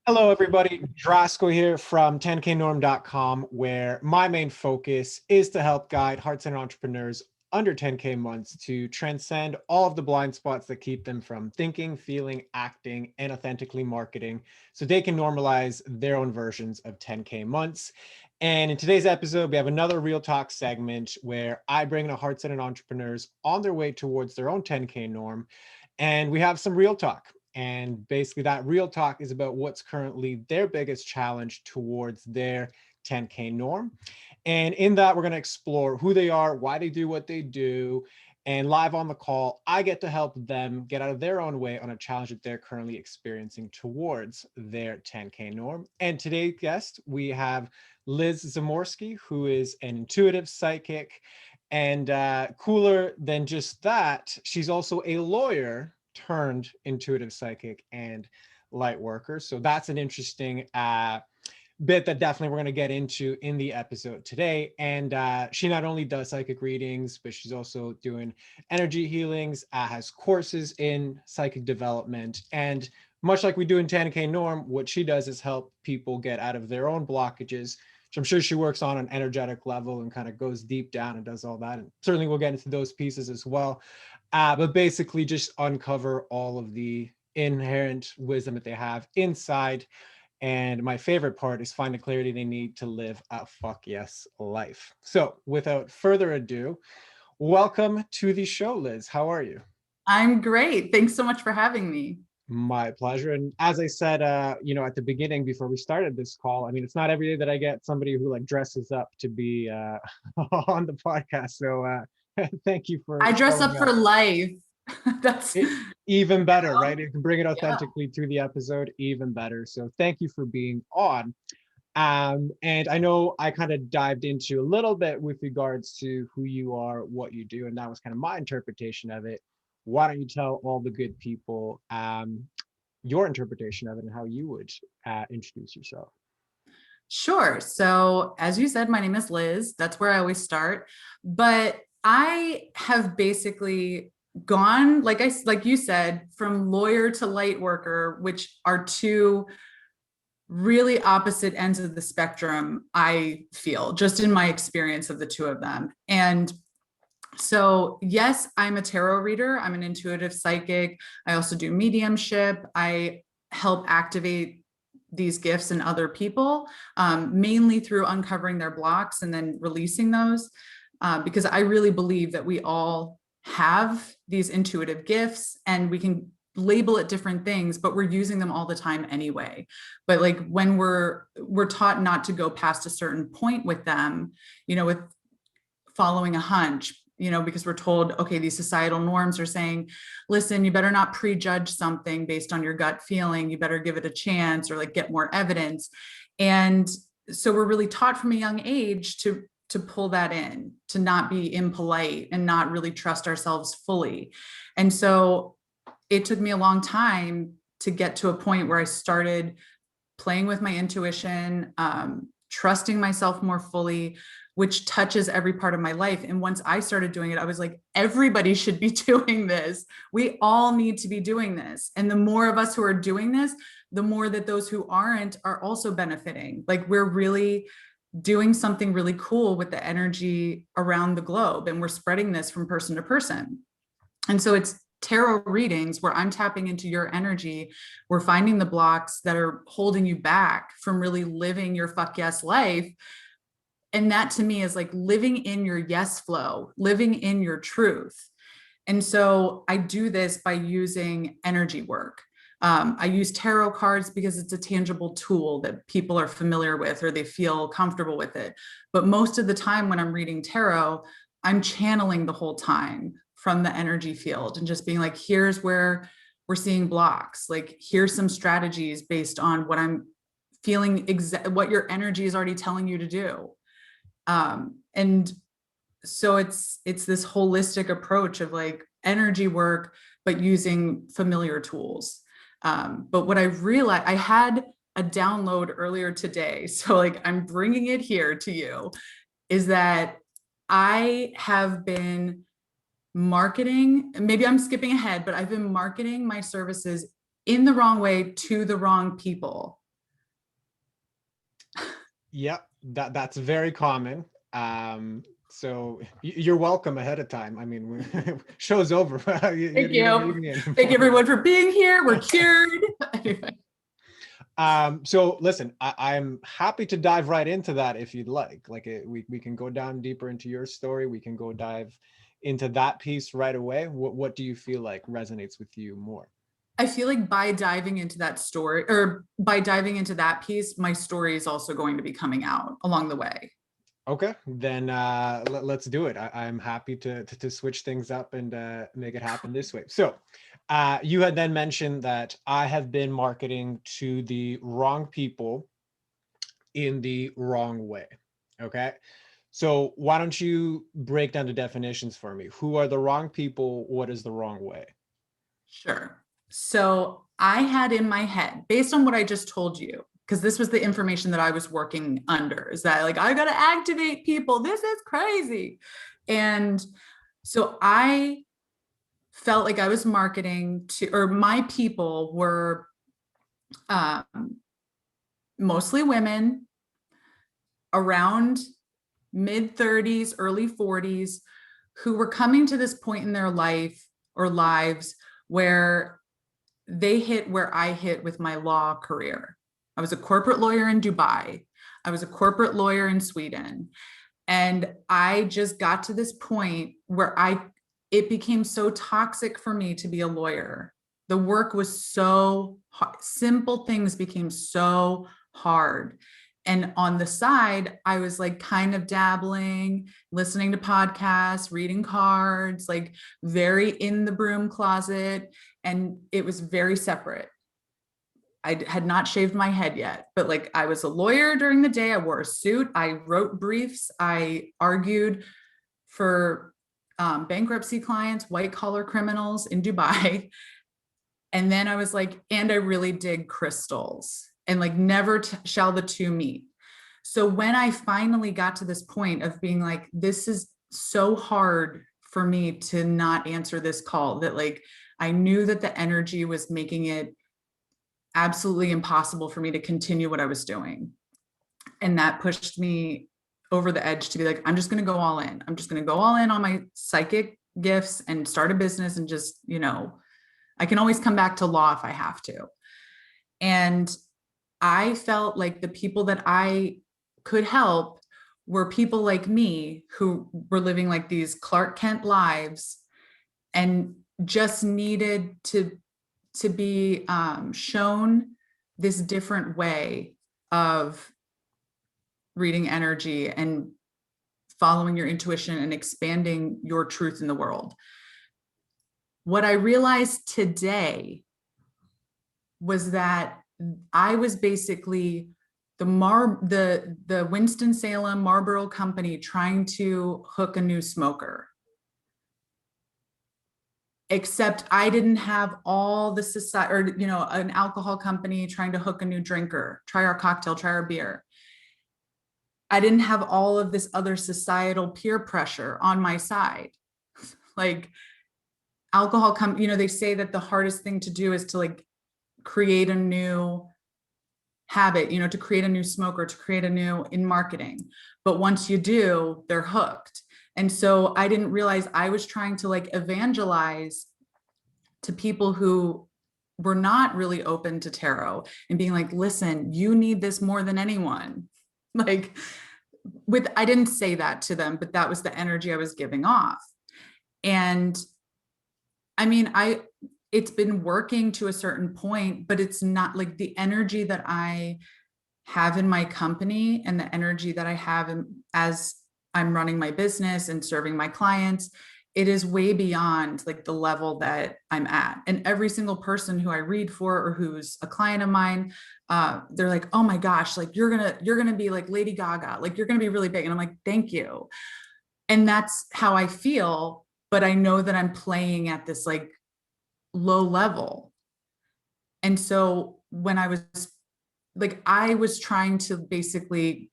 Hello, everybody. Drasco here from 10knorm.com, where my main focus is to help guide heart-centered entrepreneurs under 10K months to transcend all of the blind spots that keep them from thinking, feeling, acting, and authentically marketing so they can normalize their own versions of 10K months. And in today's episode, we have another Real Talk segment where I bring in heart-centered entrepreneurs on their way towards their own 10K norm. And we have some real talk. And basically that real talk is about what's currently their biggest challenge towards their 10K norm. And in that, we're going to explore who they are, why they do what they do. And live on the call, I get to help them get out of their own way on a challenge that they're currently experiencing towards their 10K norm. And today's guest, we have Liz Zamorski, who is an intuitive psychic. And cooler than just that, she's also a lawyer turned intuitive psychic and light worker. So that's an interesting bit that definitely we're going to get into in the episode today. And she not only does psychic readings, but she's also doing energy healings, has courses in psychic development. And much like we do in 10K Norm, what she does is help people get out of their own blockages, which I'm sure she works on an energetic level and kind of goes deep down and does all that. And certainly we'll get into those pieces as well. But basically just uncover all of the inherent wisdom that they have inside. And my favorite part is find the clarity they need to live a fuck yes life. So without further ado, welcome to the show, Liz. How are you? I'm great. Thanks so much for having me. My pleasure. And as I said, at the beginning, before we started this call, I mean, it's not every day that I get somebody who like dresses up to be on the podcast. So thank you for I dress showing up up. for life. That's Even better, right? You can bring it authentically to the episode, even better. So thank you for being on. And I know I kind of dived into a little bit with regards to who you are, what you do, and that was kind of my interpretation of it. Why don't you tell all the good people your interpretation of it and how you would introduce yourself? Sure. So, as you said, my name is Liz. That's where I always start. But I have basically gone, like you said, from lawyer to light worker, which are two really opposite ends of the spectrum, I feel, just in my experience of the two of them. And so, yes, I'm a tarot reader. I'm an intuitive psychic. I also do mediumship. I help activate these gifts in other people, mainly through uncovering their blocks and then releasing those, because I really believe that we all have these intuitive gifts and we can label it different things, but we're using them all the time anyway. But like when we're taught not to go past a certain point with them, with following a hunch, because we're told, okay, these societal norms are saying, listen, you better not prejudge something based on your gut feeling. You better give it a chance or like get more evidence. And so we're really taught from a young age to pull that in, to not be impolite and not really trust ourselves fully. And so it took me a long time to get to a point where I started playing with my intuition, trusting myself more fully, which touches every part of my life. And once I started doing it, I was like, everybody should be doing this. We all need to be doing this. And the more of us who are doing this, the more that those who aren't are also benefiting. Like we're really doing something really cool with the energy around the globe. And we're spreading this from person to person. And so it's tarot readings where I'm tapping into your energy. We're finding the blocks that are holding you back from really living your fuck yes life. And that to me is like living in your yes flow, living in your truth. And so I do this by using energy work. I use tarot cards because it's a tangible tool that people are familiar with or they feel comfortable with it. But most of the time when I'm reading tarot, I'm channeling the whole time from the energy field and just being like, here's where we're seeing blocks. Like, here's some strategies based on what I'm feeling, what your energy is already telling you to do. And so it's this holistic approach of like energy work, but using familiar tools. But what I realized, I had a download earlier today, so like I'm bringing it here to you, is that I have been marketing, maybe I'm skipping ahead, but I've been marketing my services in the wrong way to the wrong people. Yep, that's very common. So you're welcome ahead of time. I mean, show's over. Thank You don't you. need me Thank anymore. everyone for being here. We're cured. Anyway. So listen, I'm happy to dive right into that if you'd like. We can go down deeper into your story. We can go dive into that piece right away. What do you feel like resonates with you more? I feel like by diving into that story or by diving into that piece, my story is also going to be coming out along the way. Okay, then let's do it. I'm happy to switch things up and make it happen this way. So, you had then mentioned that I have been marketing to the wrong people in the wrong way. Okay, so why don't you break down the definitions for me? Who are the wrong people? What is the wrong way? Sure. So I had in my head, based on what I just told you, because this was the information that I was working under, is that like, I got to activate people. This is crazy. And so I felt like I was marketing to, or my people were um, mostly women around mid 30s, early 40s, who were coming to this point in their life or lives where they hit where I hit with my law career. I was a corporate lawyer in Dubai. I was a corporate lawyer in Sweden. And I just got to this point where it became so toxic for me to be a lawyer. The work was so hard. Simple things became so hard. And on the side, I was like kind of dabbling, listening to podcasts, reading cards, like very in the broom closet. And it was very separate. I had not shaved my head yet, but like I was a lawyer during the day. I wore a suit. I wrote briefs. I argued for bankruptcy clients, white collar criminals in Dubai. And then I was like, and I really dig crystals and like never shall the two meet. So when I finally got to this point of being like, this is so hard for me to not answer this call, that like I knew that the energy was making it absolutely impossible for me to continue what I was doing. And that pushed me over the edge to be like, I'm just going to go all in. I'm just going to go all in on my psychic gifts and start a business and just, I can always come back to law if I have to. And I felt like the people that I could help were people like me who were living like these Clark Kent lives and just needed to be shown this different way of reading energy and following your intuition and expanding your truth in the world. What I realized today was that I was basically the Winston-Salem Marlboro Company trying to hook a new smoker. Except I didn't have all the society, or an alcohol company trying to hook a new drinker, try our cocktail, try our beer. I didn't have all of this other societal peer pressure on my side. Like alcohol they say that the hardest thing to do is to like create a new habit, to create a new smoker, to create a new in marketing. But once you do, they're hooked. And so I didn't realize I was trying to like evangelize to people who were not really open to tarot and being like, listen, you need this more than anyone. Like I didn't say that to them, but that was the energy I was giving off. And I mean, it's been working to a certain point, but it's not like the energy that I have in my company and the energy that I have as I'm running my business and serving my clients, it is way beyond like the level that I'm at. And every single person who I read for or who's a client of mine, they're like, oh my gosh, like you're gonna be like Lady Gaga, like you're gonna be really big. And I'm like, thank you. And that's how I feel. But I know that I'm playing at this like low level. And so when I was trying to basically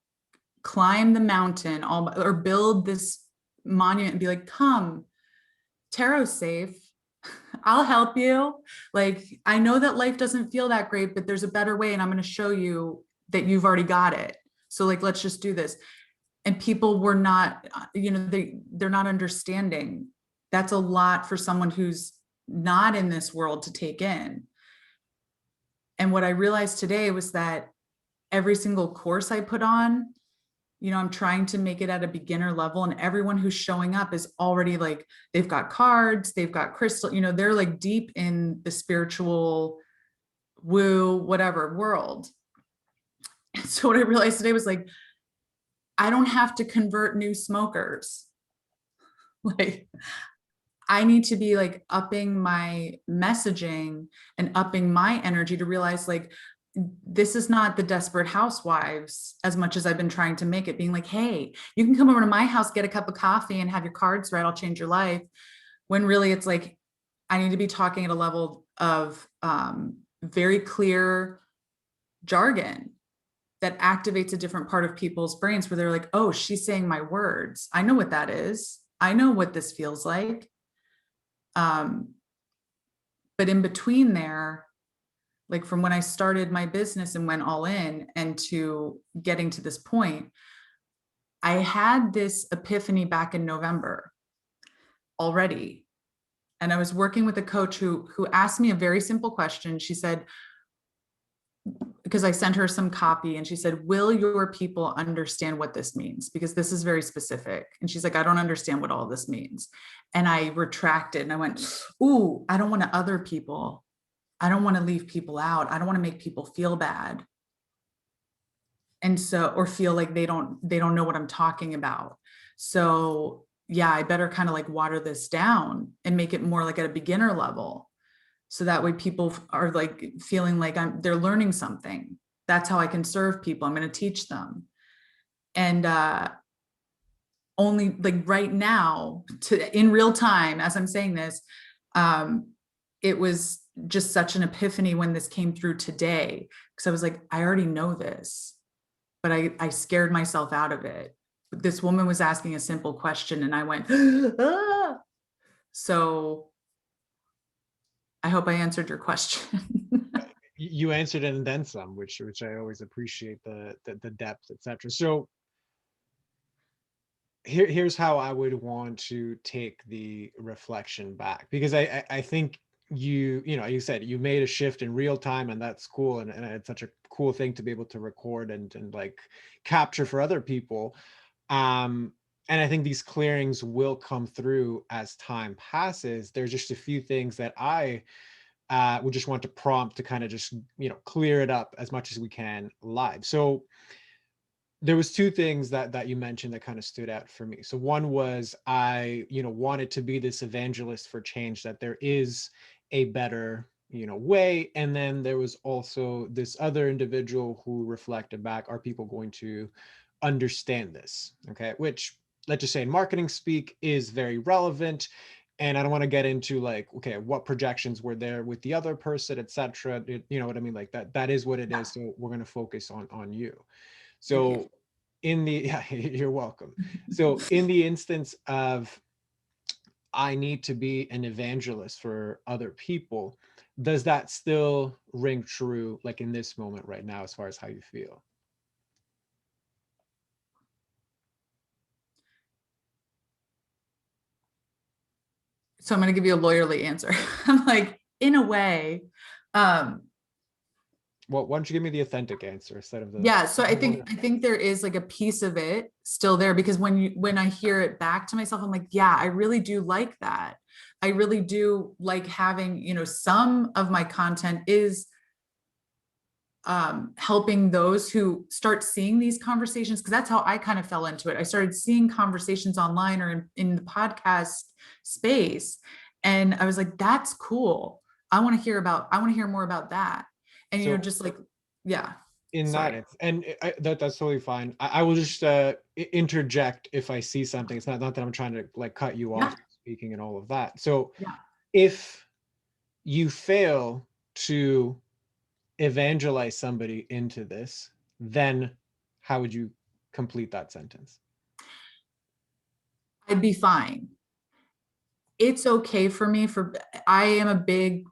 climb the mountain or build this monument and be like, come, tarot's safe. I'll help you. Like, I know that life doesn't feel that great, but there's a better way. And I'm going to show you that you've already got it. So like, let's just do this. And people were not, they're not understanding. That's a lot for someone who's not in this world to take in. And what I realized today was that every single course I put on, I'm trying to make it at a beginner level, and everyone who's showing up is already like, they've got cards, they've got crystal, they're like deep in the spiritual woo, whatever world. And so what I realized today was like, I don't have to convert new smokers. Like, I need to be like upping my messaging and upping my energy to realize like, this is not the Desperate Housewives as much as I've been trying to make it, being like, hey, you can come over to my house, get a cup of coffee and have your cards read. I'll change your life. When really it's like, I need to be talking at a level of very clear jargon that activates a different part of people's brains where they're like, oh, she's saying my words. I know what that is. I know what this feels like. But in between there, like from when I started my business and went all in and to getting to this point, I had this epiphany back in November already. And I was working with a coach who asked me a very simple question. She said, because I sent her some copy and she said, will your people understand what this means? Because this is very specific. And she's like, I don't understand what all this means. And I retracted and I went, ooh, I don't want to other people. I don't want to leave people out. I don't want to make people feel bad. And so, or feel like they don't know what I'm talking about. So yeah, I better kind of like water this down and make it more like at a beginner level. So that way people are like feeling like they're learning something. That's how I can serve people. I'm going to teach them. And only like right now in real time, as I'm saying this, it was just such an epiphany when this came through today. Cause I was like, I already know this, but I scared myself out of it. This woman was asking a simple question and I went, ah. So I hope I answered your question. You answered it and then some, which I always appreciate the depth, etc. So here's how I would want to take the reflection back, because I think you said you made a shift in real time, and that's cool, and it's such a cool thing to be able to record and like capture for other people. And I think these clearings will come through as time passes. There's just a few things that I would just want to prompt to kind of just clear it up as much as we can live. So there was two things that you mentioned that kind of stood out for me. So one was I wanted to be this evangelist for change, that there is a better way. And then there was also this other individual who reflected back, are people going to understand this? Okay, which, let's just say in marketing speak, is very relevant. And I don't want to get into like, okay, what projections were there with the other person, etc. You know what I mean? Like that is what it is. So we're going to focus on you. So yeah, you're welcome. So in the instance of I need to be an evangelist for other people, does that still ring true, like in this moment right now, as far as how you feel? So I'm going to give you a lawyerly answer. I'm like, in a way, well, why don't you give me the authentic answer instead of the yeah. So I think there is like a piece of it still there, because when I hear it back to myself, I'm like, yeah, I really do like that. I really do like having, some of my content is helping those who start seeing these conversations, because that's how I kind of fell into it. I started seeing conversations online or in the podcast space, and I was like, that's cool. I want to hear more about that. And so just like, yeah. in Sorry. that's totally fine. I will just interject if I see something. It's not that I'm trying to like cut you off speaking and all of that. So Yeah. if you fail to evangelize somebody into this, then how would you complete that sentence? I'd be fine. It's okay for me I am a big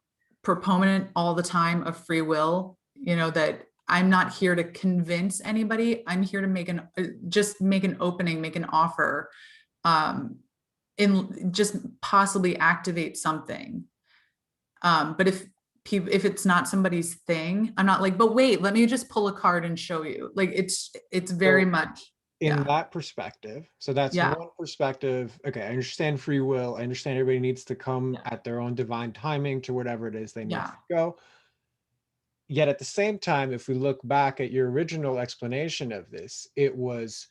proponent all the time of free will, that I'm not here to convince anybody. I'm here to just make an opening, make an offer, and just possibly activate something. But if it's not somebody's thing, I'm not like, but wait, let me just pull a card and show you. Like it's very So much, in yeah, that perspective, so that's yeah, one perspective. Okay, I understand free will. I understand everybody needs to come yeah, at their own divine timing to whatever it is they need yeah, to go. Yet at the same time, if we look back at your original explanation of this, it was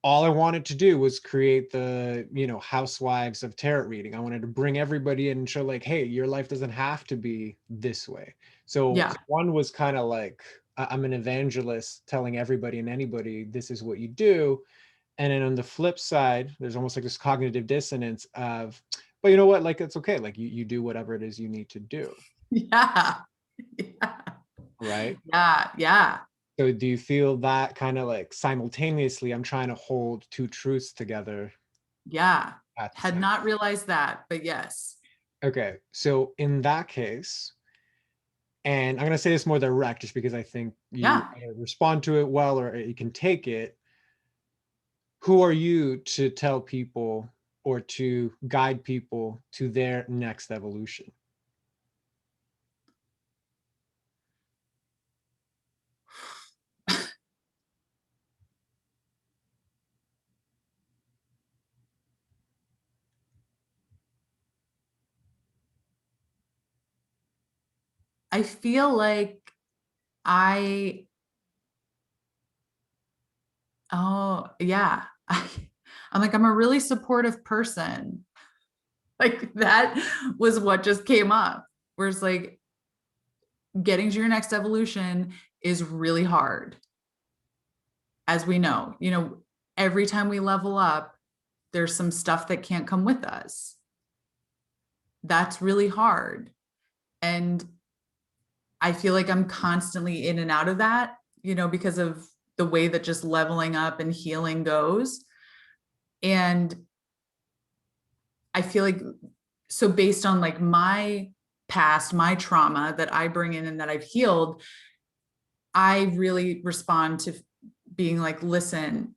all I wanted to do was create the, housewives of tarot reading. I wanted to bring everybody in and show like, hey, your life doesn't have to be this way. So yeah, one was kind of like, I'm an evangelist telling everybody and anybody, this is what you do. And then on the flip side, there's almost like this cognitive dissonance of, but you know what, like, it's okay. Like you do whatever it is you need to do. yeah, yeah, Right. yeah, yeah, So do you feel that kind of like simultaneously, I'm trying to hold two truths together yeah. at the Had same? not realized that, but yes. Okay, so in that case, and I'm going to say this more direct just because I think you Yeah. either respond to it well or you can take it. Who are you to tell people or to guide people to their next evolution? I feel like I, oh, yeah. I'm like, I'm a really supportive person. Like that was what just came up. Whereas like getting to your next evolution is really hard, as we know. Every time we level up, there's some stuff that can't come with us. That's really hard. And I feel like I'm constantly in and out of that, because of the way that just leveling up and healing goes. And I feel like, so based on like my past, my trauma that I bring in and that I've healed, I really respond to being like, listen,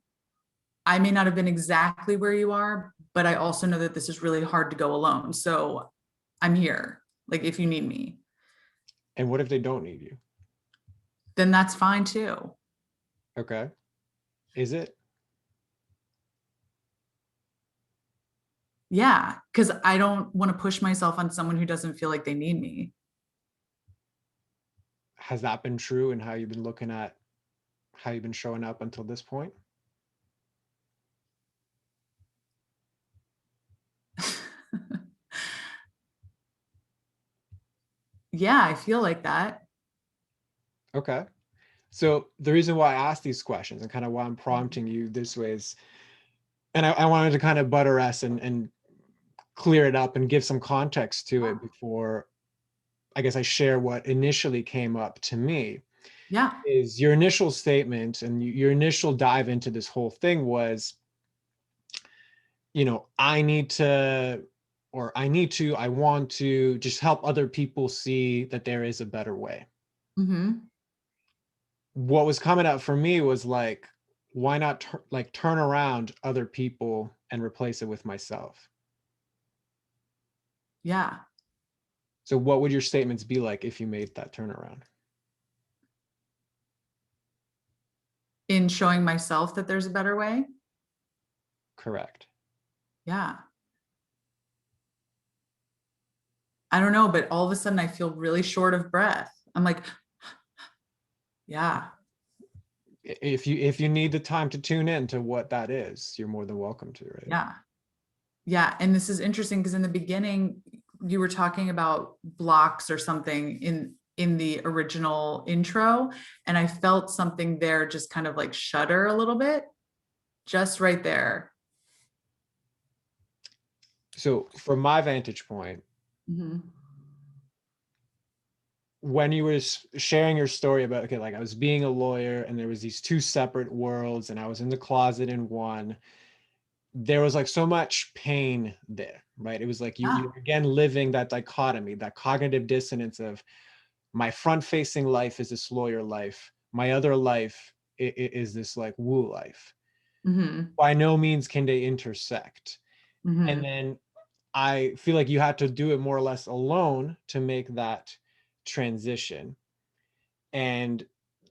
I may not have been exactly where you are, but I also know that this is really hard to go alone. So I'm here. Like if you need me, And what if they don't need you? then that's fine too. Okay. Is it? Yeah. Cause I don't want to push myself on someone who doesn't feel like they need me. Has that been true in how you've been looking at how you've been showing up until this point? Yeah. I feel like that. Okay. So the reason why I ask these questions and kind of why I'm prompting you this way is, and I wanted to kind of butter us and clear it up and give some context to it before I guess I share what initially came up to me. Yeah. Is your initial statement and your initial dive into this whole thing was, I need to, or I want to just help other people see that there is a better way. Mm-hmm. What was coming up for me was like, why not like turn around other people and replace it with myself? Yeah. So what would your statements be like if you made that turnaround? In showing myself that there's a better way. Correct. Yeah. I don't know, but all of a sudden I feel really short of breath. I'm like, yeah, If you need the time to tune in to what that is, you're more than welcome to, right? yeah, yeah. And this is interesting because in the beginning, you were talking about blocks or something in the original intro, and I felt something there just kind of like shudder a little bit, just right there. So from my vantage point, Mm-hmm. when you were sharing your story about, okay, like I was being a lawyer and there was these two separate worlds and I was in the closet in one, there was like so much pain there, right? It was like Yeah, you're again living that dichotomy, that cognitive dissonance of my front facing life is this lawyer life, my other life is this like woo life. Mm-hmm. By no means can they intersect. And Mm-hmm. then I feel like you had to do it more or less alone to make that transition. And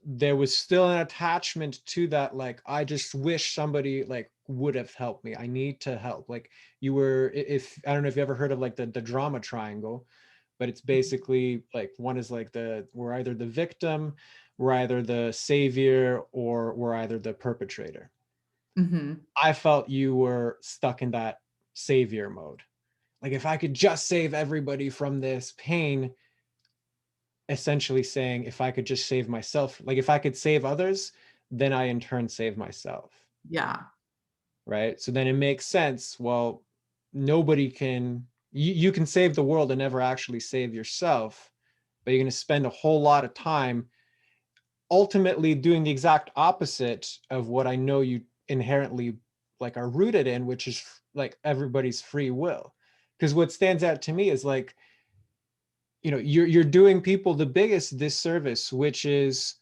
there was still an attachment to that, like, I just wish somebody like would have helped me. I need to help. Like, you were, if I don't know if you ever heard of like the drama triangle, but it's basically like one is like we're either the victim, we're either the savior, or we're either the perpetrator. Mm-hmm. I felt you were stuck in that savior mode. Like, if I could just save everybody from this pain, essentially saying, if I could just save myself, like if I could save others, then I in turn save myself. Yeah. Right. So then it makes sense. Well, nobody can, you can save the world and never actually save yourself, but you're going to spend a whole lot of time ultimately doing the exact opposite of what I know you inherently like are rooted in, which is like everybody's free will. Because what stands out to me is like, you're doing people the biggest disservice, which is,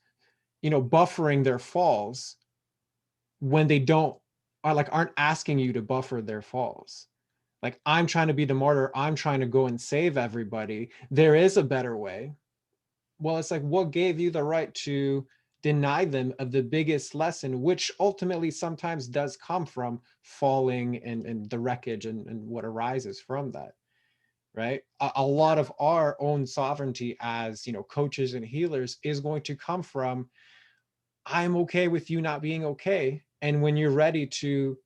buffering their falls when they don't are like aren't asking you to buffer their falls. Like, I'm trying to be the martyr, I'm trying to go and save everybody, there is a better way. Well, it's like, what gave you the right to deny them of the biggest lesson, which ultimately sometimes does come from falling and the wreckage and what arises from that, right? A lot of our own sovereignty as, coaches and healers is going to come from, I'm okay with you not being okay. And when you're ready to,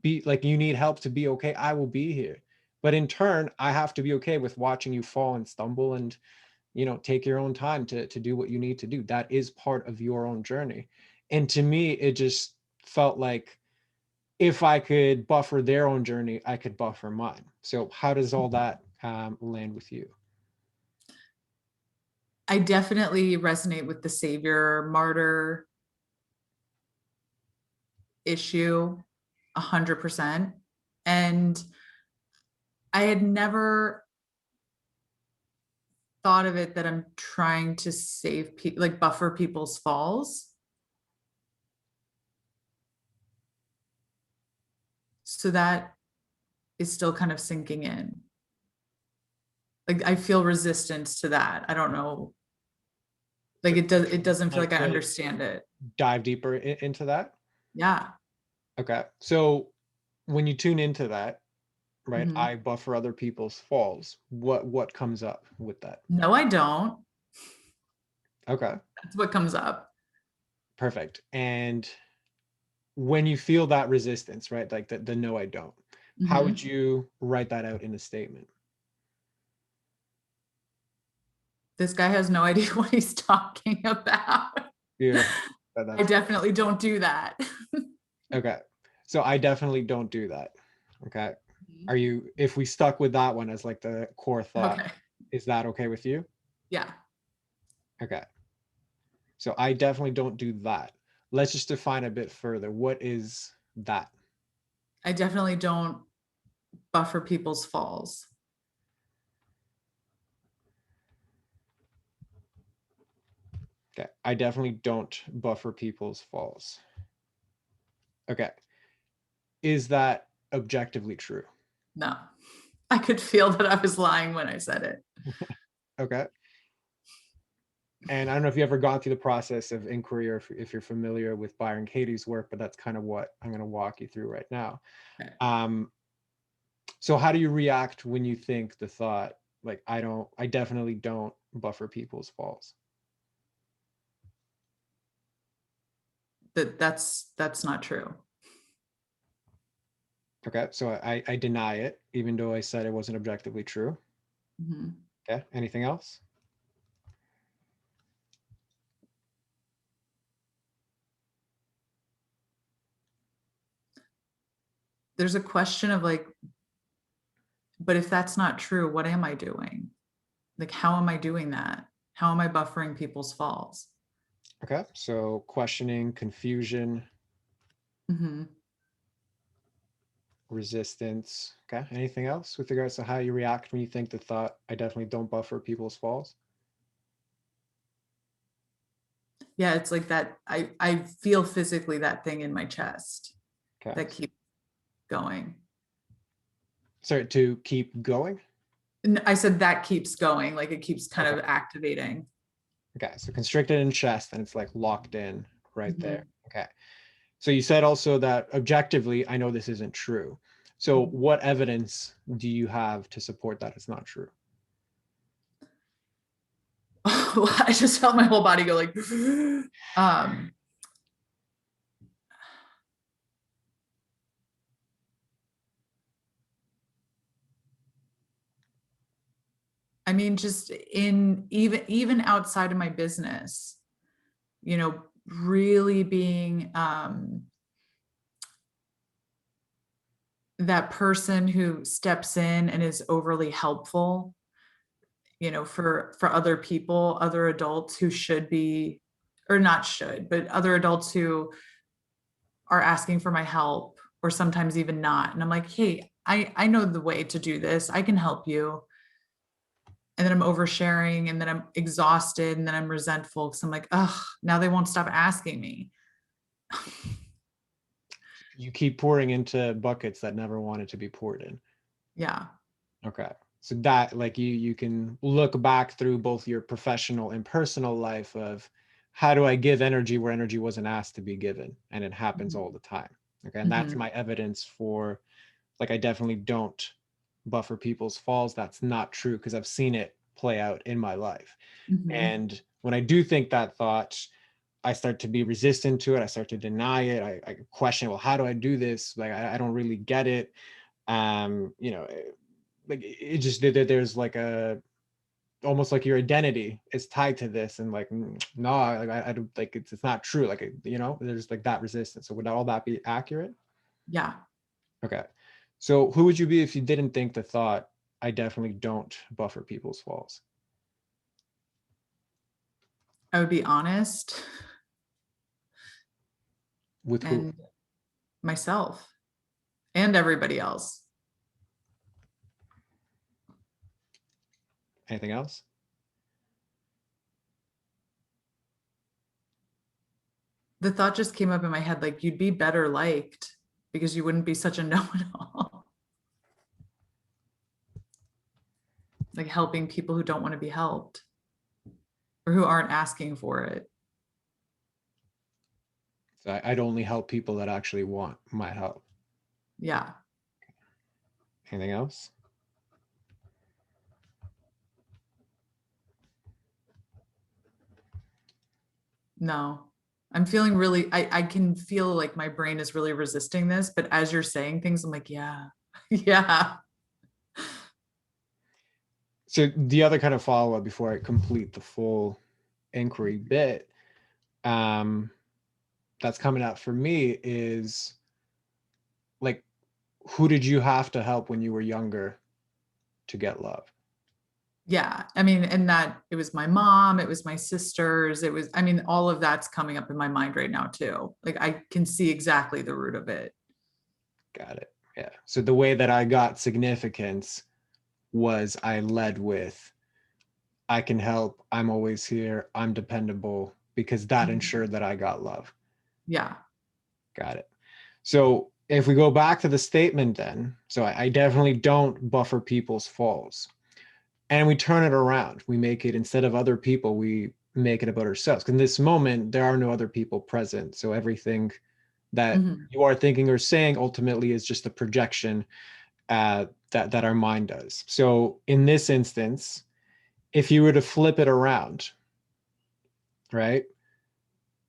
be like, you need help to be okay, I will be here. But in turn, I have to be okay with watching you fall and stumble and, take your own time to do what you need to do. That is part of your own journey. And to me, it just felt like, if I could buffer their own journey, I could buffer mine. So how does all that land with you? I definitely resonate with the savior martyr issue 100%. And I had never thought of it that I'm trying to save people, like buffer people's falls. So that is still kind of sinking in. Like, I feel resistance to that. I don't know. Like, it doesn't feel Like like I to understand it. dive deeper into that. Yeah. Okay. So when you tune into that, right, Mhm. I buffer other people's falls. What comes up with that? No, I don't. Okay. That's what comes up. Perfect. And when you feel that resistance, right, like the no, I don't, how would Mhm. you write that out in a statement? This guy has no idea what he's talking about. Beautiful. I That's definitely don't do that. okay. So I definitely don't do that. Okay. If we stuck with that one as like the core thought, Okay. is that okay with you? Yeah. Okay. So I definitely don't do that. Let's just define a bit further. What is that? I definitely don't buffer people's falls. Okay. I definitely don't buffer people's falls. Okay. Is that objectively true? No. I could feel that I was lying when I said it. Okay. And I don't know if you ever gone through the process of inquiry or if you're familiar with Byron Katie's work, but that's kind of what I'm going to walk you through right now. Okay. Um, so how do you react when you think the thought, like, I definitely don't buffer people's falls? That's not true. Okay. So I deny it, even though I said it wasn't objectively true. Mhm. Okay. Anything else? There's a question of like, but if that's not true, what am I doing? Like, how am I doing that? How am I buffering people's falls? Okay. So questioning, confusion, Mhm. resistance. Okay. Anything else with regards to how you react when you think the thought, I definitely don't buffer people's falls? Yeah, it's like that. I feel physically that thing in my chest Okay. that keeps going. Sorry, to keep going. And I said that keeps going, like it keeps kind Okay. of activating. Okay. So constricted in chest and it's like locked in right there. Mhm. Okay. So you said also that objectively, I know this isn't true. So what evidence do you have to support that it's not true? I just felt my whole body go like, um, I mean, just in even outside of my business, you know, really being that person who steps in and is overly helpful, you know, for other people, other adults who should be, or not should, but other adults who are asking for my help or sometimes even not. And I'm like, hey, I know the way to do this. I can help you. And then I'm oversharing and then I'm exhausted and then I'm resentful because I'm like, oh, now they won't stop asking me. You keep pouring into buckets that never wanted to be poured in. Yeah. Okay. So that like you can look back through both your professional and personal life of how do I give energy where energy wasn't asked to be given, and it happens all the time. Okay. And that's Mm-hmm. my evidence for like I definitely don't buffer people's falls. That's not true because I've seen it play out in my life. Mm-hmm. And when I do think that thought, I start to be resistant to it. I start to deny it. I question, well, how do I do this? Like, I don't really get it. You know, like it just there's like a almost like your identity is tied to this, and like no, like I don't like it's not true. Like you know, there's like that resistance. So would all that be accurate? Yeah. Okay. So who would you be if you didn't think the thought, I definitely don't buffer people's falls? I would be honest With who? and myself and everybody else. Anything else? The thought just came up in my head like you'd be better liked because you wouldn't be such a know-it-all. Like helping people who don't want to be helped or who aren't asking for it. So I'd only help people that actually want my help. Yeah. Anything else? No. I'm feeling really, I can feel like my brain is really resisting this, but as you're saying things, I'm like, yeah, yeah. So the other kind of follow-up before I complete the full inquiry bit, um, that's coming out for me is like, who did you have to help when you were younger to get love? Yeah. I mean, and that it was my mom, it was my sisters, it was, I mean, all of that's coming up in my mind right now too. Like I can see exactly the root of it. Got it. Yeah. So the way that I got significance was I led with, I can help, I'm always here, I'm dependable, because that Mhm. ensured that I got love. Yeah. Got it. So if we go back to the statement then, so I definitely don't buffer people's falls. And we turn it around. We make it, instead of other people, we make it about ourselves. 'Cause in this moment, there are no other people present. So everything that Mhm. you are thinking or saying ultimately is just a projection that our mind does. So in this instance, if you were to flip it around, right,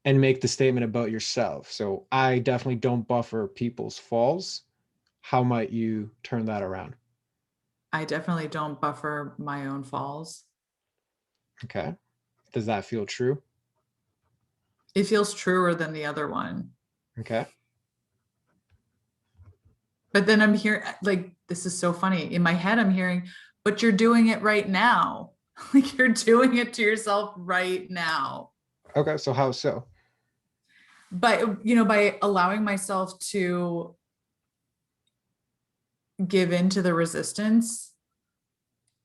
and make the statement about yourself. So I definitely don't buffer people's falls. How might you turn that around? I definitely don't buffer my own falls. Okay. Does that feel true? It feels truer than the other one. Okay. But then I'm here, like, this is so funny. In my head, I'm hearing, but you're doing it right now. Like you're doing it to yourself right now. Okay. So how so? But, you know, by allowing myself to give into the resistance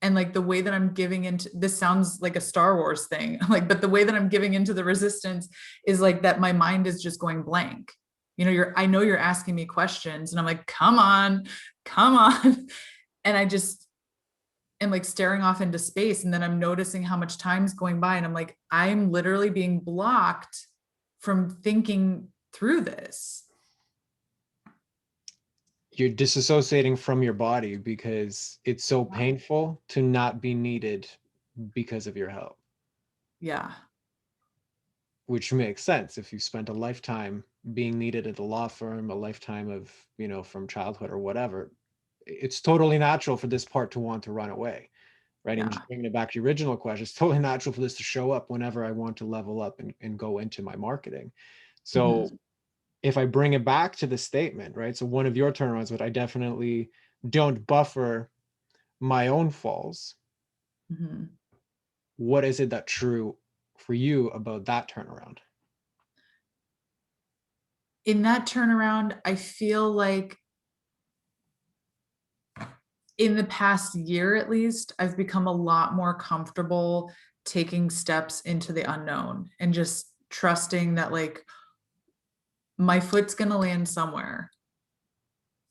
And like the way that I'm giving into this sounds like a Star Wars thing, like, but the way that I'm giving into the resistance is like that my mind is just going blank. You know, I know you're asking me questions and I'm like, come on, come on. And I just am like staring off into space. And then I'm noticing how much time's going by. And I'm like, I'm literally being blocked from thinking through this. You're disassociating from your body because it's so painful to not be needed because of your help. Yeah. Which makes sense if you spent a lifetime being needed at a law firm, a lifetime of, from childhood or whatever. It's totally natural for this part to want to run away, right? Yeah. And just bringing it back to your original question, it's totally natural for this to show up whenever I want to level up and go into my marketing. So if I bring it back to the statement, right? So one of your turnarounds, but I definitely don't buffer my own falls. What is it that's true for you about that turnaround? In that turnaround, I feel like in the past year, at least, I've become a lot more comfortable taking steps into the unknown and just trusting that like my foot's going to land somewhere.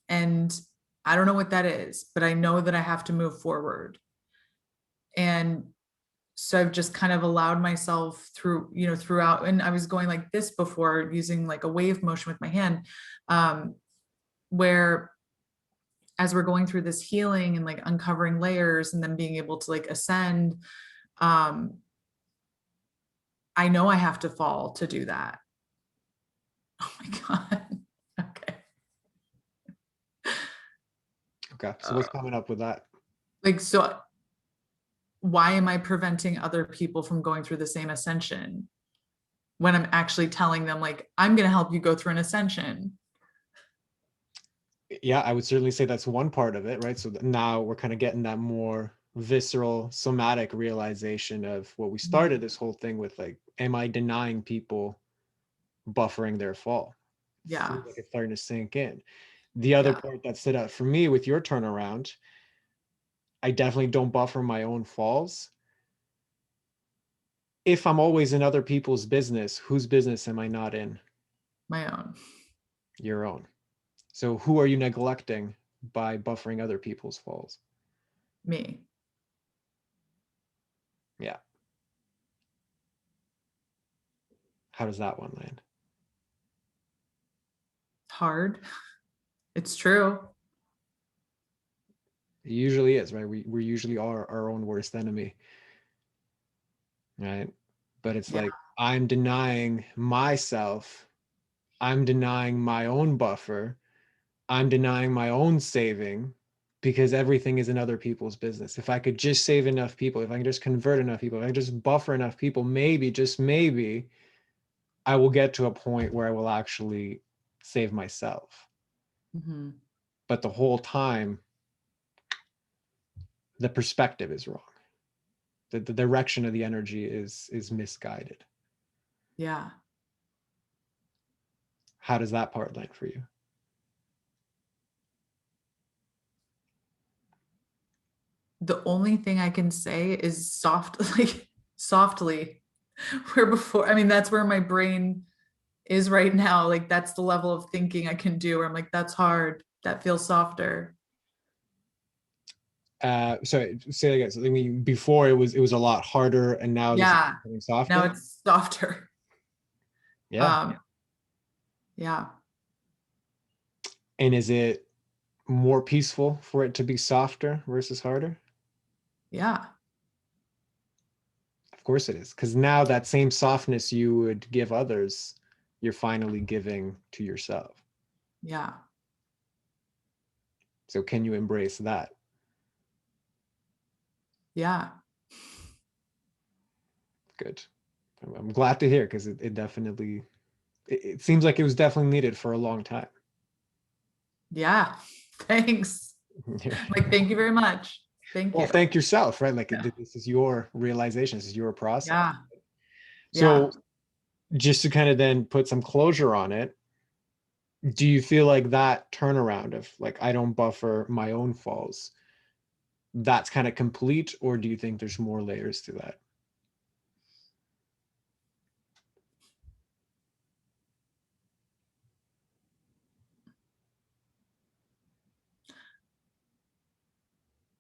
And I don't know what that is, but I know that I have to move forward. And so I've just kind of allowed myself throughout, and I was going like this before using like a wave motion with my hand, where as we're going through this healing and like uncovering layers and then being able to like ascend, I know I have to fall to do that. Oh my God. Okay. Okay. So what's coming up with that? Like, so why am I preventing other people from going through the same ascension when I'm actually telling them like, I'm going to help you go through an ascension? Yeah, I would certainly say that's one part of it, right? So now we're kind of getting that more visceral, somatic realization of what we started this whole thing with, like, am I denying people buffering their fall? Yeah. Feels like it's starting to sink in. The other part that stood out for me with your turnaround, I definitely don't buffer my own falls. If I'm always in other people's business, whose business am I not in? My own. Your own. So who are you neglecting by buffering other people's falls? Me. Yeah. How does that one land? Hard. It's true. It usually is, right? We usually are our own worst enemy, right? But it's like, I'm denying myself, I'm denying my own buffer, I'm denying my own saving because everything is in other people's business. If I could just save enough people, if I can just convert enough people, if I can just buffer enough people, maybe, just maybe, I will get to a point where I will actually save myself. But the whole time, the perspective is wrong. The direction of the energy is misguided. Yeah. How does that part land for you? The only thing I can say is softly, where before, I mean, that's where my brain is right now. Like, that's the level of thinking I can do where I'm like, that's hard. That feels softer. Sorry, say again. So I mean, before it was a lot harder, and now this is Yeah. becoming softer. Now it's softer. Yeah. Yeah. And is it more peaceful for it to be softer versus harder? Yeah. Of course it is, because now that same softness you would give others, you're finally giving to yourself. Yeah. So can you embrace that? Yeah. Good. I'm glad to hear, because it definitely, it seems like it was definitely needed for a long time. Yeah. Thanks. Like, thank you very much. Thank you. Well, thank yourself, right? Like, this is your realization, this is your process. Yeah. So just to kind of then put some closure on it, do you feel like that turnaround of like, I don't buffer my own falls, that's kind of complete, or do you think there's more layers to that?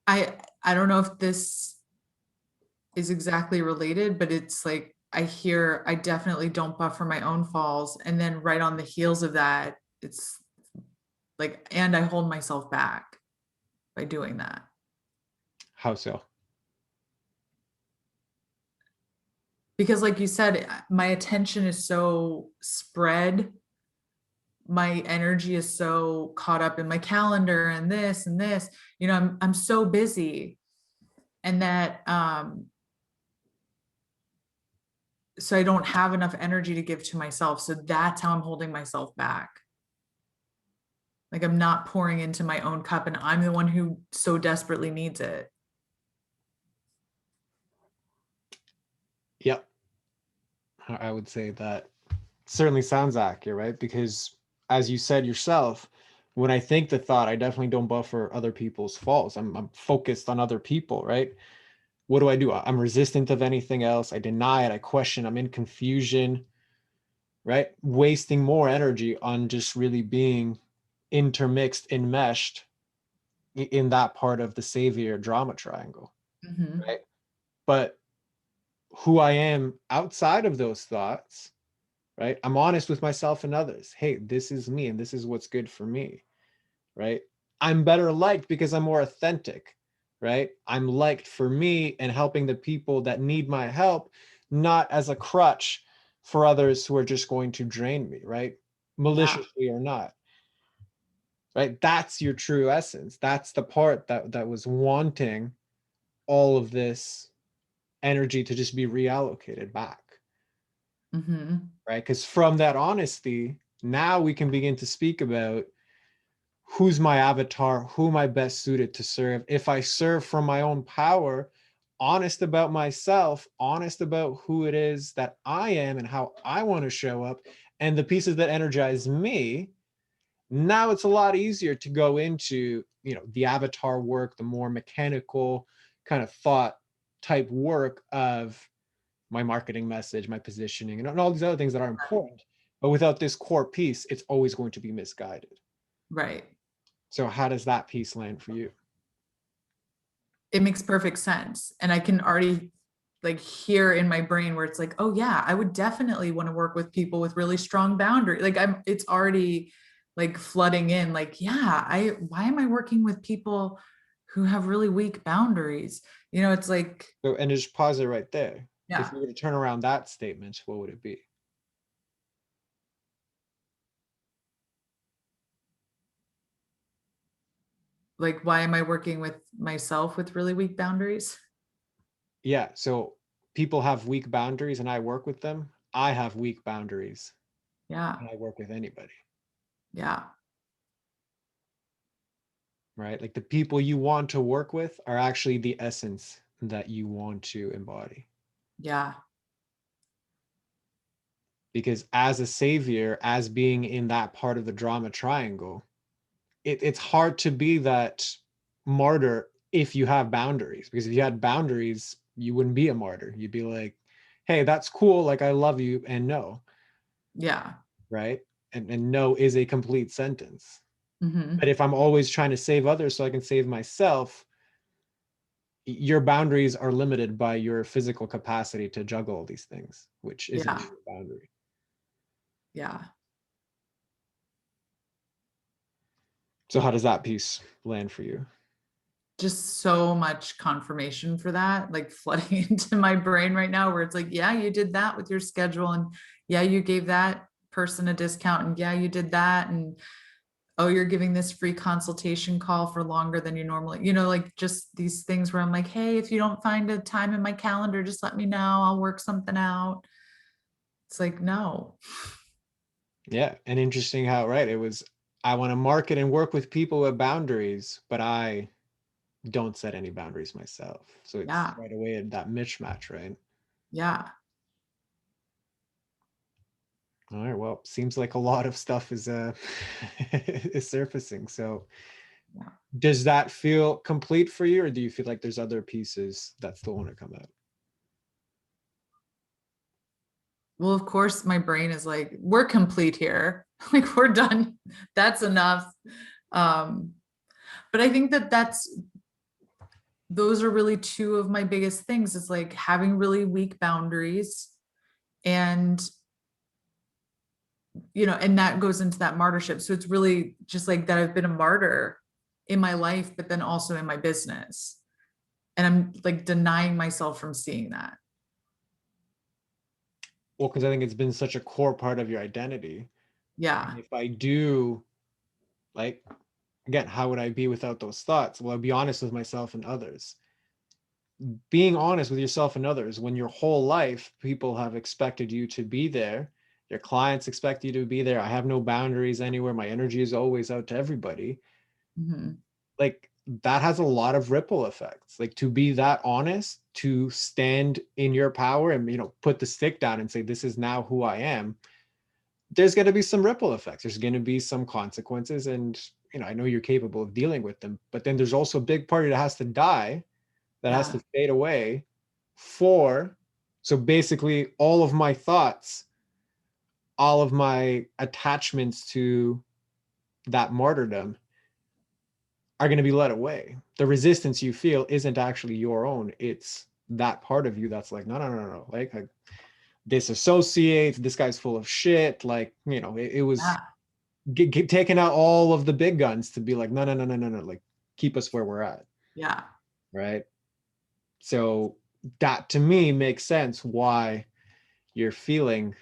I don't know if this is exactly related, but it's like I definitely don't buffer my own falls. And then right on the heels of that, it's like, and I hold myself back by doing that. How so? Because like you said, my attention is so spread. My energy is so caught up in my calendar and this and this. I'm so busy. And that so I don't have enough energy to give to myself. So that's how I'm holding myself back. Like I'm not pouring into my own cup and I'm the one who so desperately needs it. Yep. I would say that certainly sounds accurate, right? Because as you said yourself, when I think the thought, I definitely don't buffer other people's faults. I'm focused on other people, right? What do? I'm resistant of anything else. I deny it. I question. I'm in confusion, right? Wasting more energy on just really being intermixed, enmeshed in that part of the savior drama triangle, Mhm. right? But who I am outside of those thoughts, right? I'm honest with myself and others. Hey, this is me and this is what's good for me, right? I'm better liked because I'm more authentic, right? I'm liked for me and helping the people that need my help, not as a crutch for others who are just going to drain me, right? Yeah. Maliciously or not, right? That's your true essence. That's the part that was wanting all of this energy to just be reallocated back, Mhm. right? Because from that honesty, now we can begin to speak about who's my avatar, who am I best suited to serve. If I serve from my own power, honest about myself, honest about who it is that I am and how I want to show up, and the pieces that energize me, now it's a lot easier to go into, the avatar work, the more mechanical kind of thought type work of my marketing message, my positioning, and all these other things that are important. But without this core piece, it's always going to be misguided. Right. So how does that piece land for you? It makes perfect sense. And I can already like hear in my brain where it's like, oh yeah, I would definitely want to work with people with really strong boundaries. Like it's already like flooding in, like, yeah, why am I working with people who have really weak boundaries? It's like, So, and just pause it right there. If yeah, you were to turn around that statement, what would it be? like, why am I working with myself with really weak boundaries? Yeah. So people have weak boundaries and I work with them. I have weak boundaries Yeah. and I work with anybody, Yeah. right? Like the people you want to work with are actually the essence that you want to embody. Yeah. Because as a savior, as being in that part of the drama triangle, it's hard to be that martyr if you have boundaries. Because if you had boundaries, you wouldn't be a martyr. You'd be like, hey, that's cool. Like, I love you. And no, Yeah. right? And no is a complete sentence. But Hmm. if I'm always trying to save others so I can save myself, your boundaries are limited by your physical capacity to juggle all these things, which isn't a Yeah. true boundary. Yeah. So how does that piece land for you? Just so much confirmation for that, like flooding into my brain right now, where it's like, yeah, you did that with your schedule. And yeah, you gave that person a discount. And yeah, you did that. And oh, you're giving this free consultation call for longer than you normally, like just these things where I'm like, hey, if you don't find a time in my calendar, just let me know. I'll work something out. It's like, no. Yeah. And interesting how, right, it was, I want to market and work with people with boundaries, but I don't set any boundaries myself. So it's Yeah. right away that mismatch, right? Yeah. All right. Well, seems like a lot of stuff is is surfacing. So Yeah. Does that feel complete for you, or do you feel like there's other pieces that still want to come out? Well, of course, my brain is like, we're complete here. Like we're done. That's enough. Um, but I think that those are really two of my biggest things. It's like having really weak boundaries, and and that goes into that martyrship. So it's really just like that I've been a martyr in my life, but then also in my business. And I'm like denying myself from seeing that. Well, because I think it's been such a core part of your identity. And Yeah. if I do, like, again, how would I be without those thoughts? Well, I'll be honest with myself and others. Being honest with yourself and others, when your whole life people have expected you to be there, your clients expect you to be there. I have no boundaries anywhere. My energy is always out to everybody. Mm-hmm. Like, that has a lot of ripple effects. Like, to be that honest, to stand in your power and, put the stick down and say, this is now who I am. There's going to be some ripple effects. There's going to be some consequences. And, I know you're capable of dealing with them, but then there's also a big party that has to die, that has Yeah. to fade away so basically all of my thoughts, all of my attachments to that martyrdom are going to be led away. The resistance you feel isn't actually your own. It's that part of you that's like, no, no, no, no. Like disassociate. This guy's full of shit. Like, it was Yeah. taking out all of the big guns to be like, no, no, no, no, no, no. Like, keep us where we're at. Yeah. Right. So that to me makes sense why you're feeling,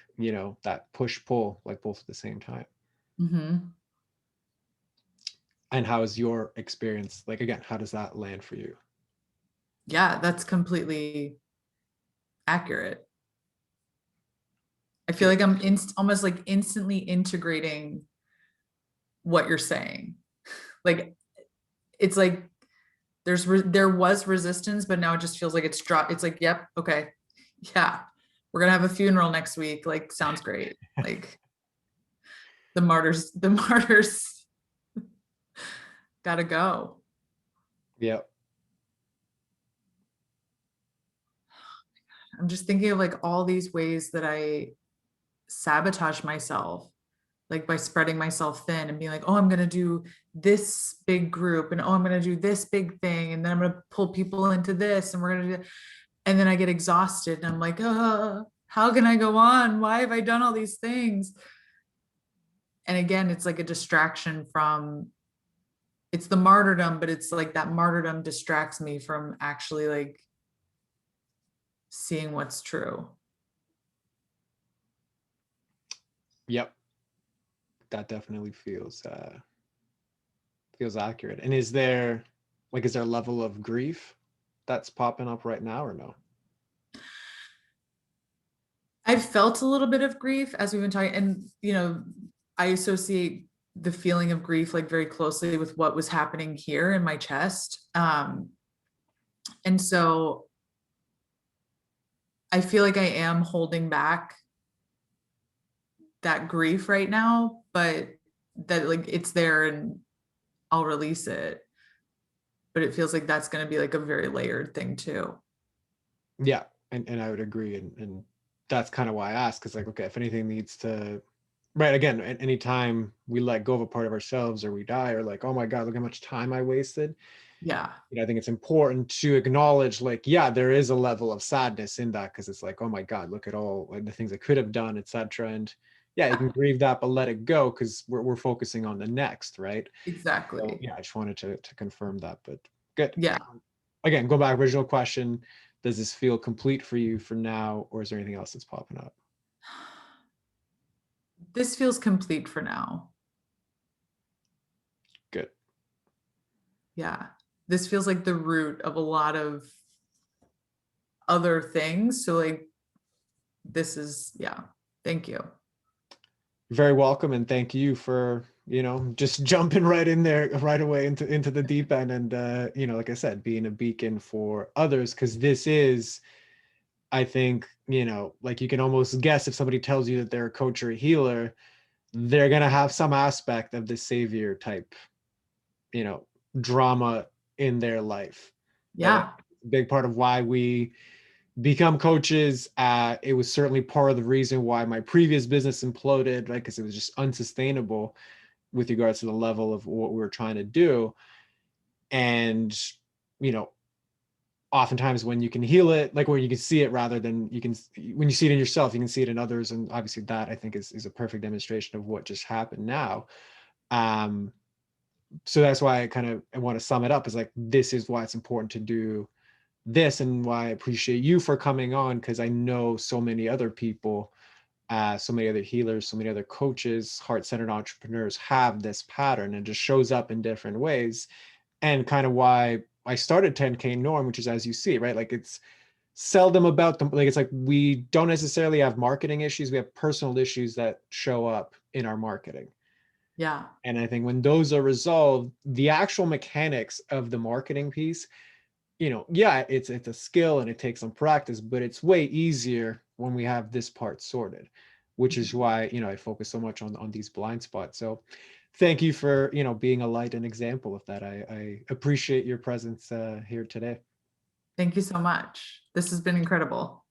that push pull, like both at the same time. Mm-hmm. And how is your experience? Like, again, how does that land for you? Yeah, that's completely accurate. I feel Good. like I'm almost like instantly integrating what you're saying. Like it's like there was resistance, but now it just feels like it's dropped. It's like, yep, okay, yeah, we're gonna have a funeral next week. Like, sounds great. Like the martyrs gotta go. Yeah. I'm just thinking of like all these ways that I sabotage myself, like by spreading myself thin and being like, oh, I'm going to do this big group, and oh, I'm going to do this big thing, and then I'm going to pull people into this, and we're going to do, and then I get exhausted and I'm like, how can I go on? Why have I done all these things? And again, it's like a distraction from, it's the martyrdom, but it's like that martyrdom distracts me from actually like seeing what's true. Yep. That definitely feels accurate. And is there a level of grief that's popping up right now, or no? I've felt a little bit of grief as we've been talking, and I associate the feeling of grief like very closely with what was happening here in my chest. And so I feel like I am holding back that grief right now, but that like it's there and I'll release it. But it feels like that's going to be like a very layered thing too. Yeah. And I would agree. And that's kind of why I asked, because like, okay, if anything needs to, right, again, anytime we let go of a part of ourselves or we die, or like, oh my God, look how much time I wasted. Yeah. I think it's important to acknowledge, like, yeah, there is a level of sadness in that, because it's like, oh my God, look at all like the things I could have done, etc. And yeah, you can grieve that, but let it go, because we're focusing on the next, right? So Exactly. yeah, I just wanted to confirm that, but good. Yeah. Again, go back, original question. Does this feel complete for you for now, or is there anything else that's popping up? This feels complete for now. Good. Yeah. This feels like the root of a lot of other things. So like this is, yeah. Thank you. Very welcome, and thank you for just jumping right in there right away into the deep end, and like I said, being a beacon for others, because this is, I think, like, you can almost guess, if somebody tells you that they're a coach or a healer, they're going to have some aspect of the savior type drama in their life. Right? Like, Yeah. a big part of why we become coaches. It was certainly part of the reason why my previous business imploded, right? Because it was just unsustainable with regards to the level of what we were trying to do. And, you know, oftentimes when you can heal it, like when you can see it rather than you can, when you see it in yourself, you can see it in others. And obviously that I think is a perfect demonstration of what just happened now. Um, so that's why I want to sum it up, is like, this is why it's important to do this, and why I appreciate you for coming on, because I know so many other people, so many other healers, so many other coaches, heart-centered entrepreneurs have this pattern, and just shows up in different ways. And kind of why I started 10K Norm, which is, as you see, right? Like, it's seldom about them. Like, it's like, we don't necessarily have marketing issues. We have personal issues that show up in our marketing. Yeah. And I think when those are resolved, the actual mechanics of the marketing piece, yeah, it's a skill and it takes some practice, but it's way easier when we have this part sorted, which is why, I focus so much on these blind spots. So thank you for, being a light and example of that. I appreciate your presence here today. Thank you so much. This has been incredible.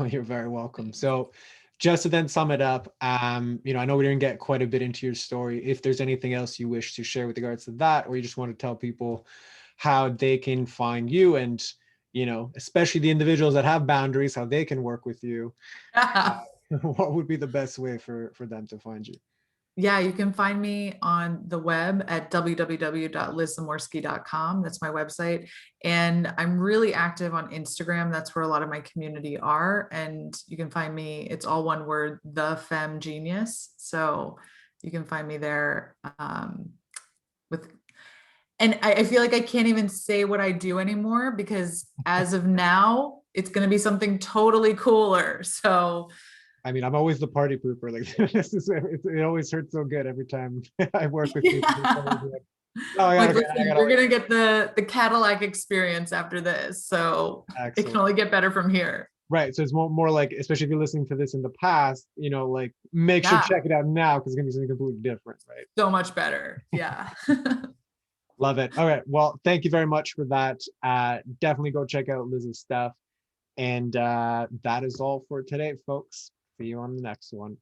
You're very welcome. So just to then sum it up, I know we didn't get quite a bit into your story. If there's anything else you wish to share with regards to that, or you just want to tell people how they can find you, and, especially the individuals that have boundaries, how they can work with you, what would be the best way for them to find you? Yeah, you can find me on the web at www.lizzamorski.com. That's my website. And I'm really active on Instagram. That's where a lot of my community are. And you can find me, it's all one word, The Femme Genius. So you can find me there with, and I feel like I can't even say what I do anymore, because as of now, it's going to be something totally cooler. So I mean, I'm always the party pooper. Like, it always hurts so good every time I work with people. yeah. Like, oh, Like, I listen, gotta you're wait. gonna get the Cadillac experience after this, so it can Excellent. only get better from here. Right. So it's more like, especially if you're listening to this in the past, like, make sure Yeah, check it out now, because it's gonna be something completely different, right? so much better. Yeah. Love it. All right. Well, thank you very much for that. Definitely go check out Liz's stuff. And that is all for today, folks. See you on the next one.